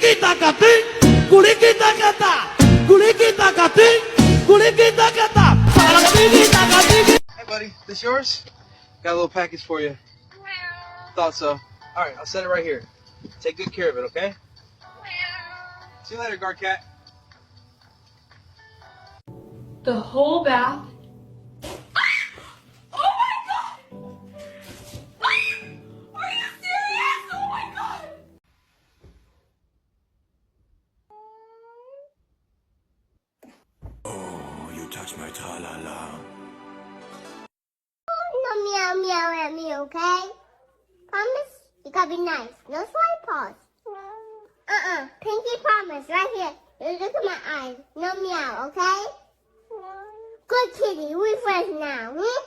Hey, buddy, this yours? Got a little package for you. Thought so. All right, I'll set it right here. Take good care of it, okay? See you later, guard cat. The whole bath. Oh my god! Are you serious? Oh my god! Oh, you touch my tra-la-la. No meow meow at me, okay? Promise? You gotta be nice. No swipe paws. Pinky promise, right here. You look at my eyes. No meow, okay? Good kitty, we friends now, hmm?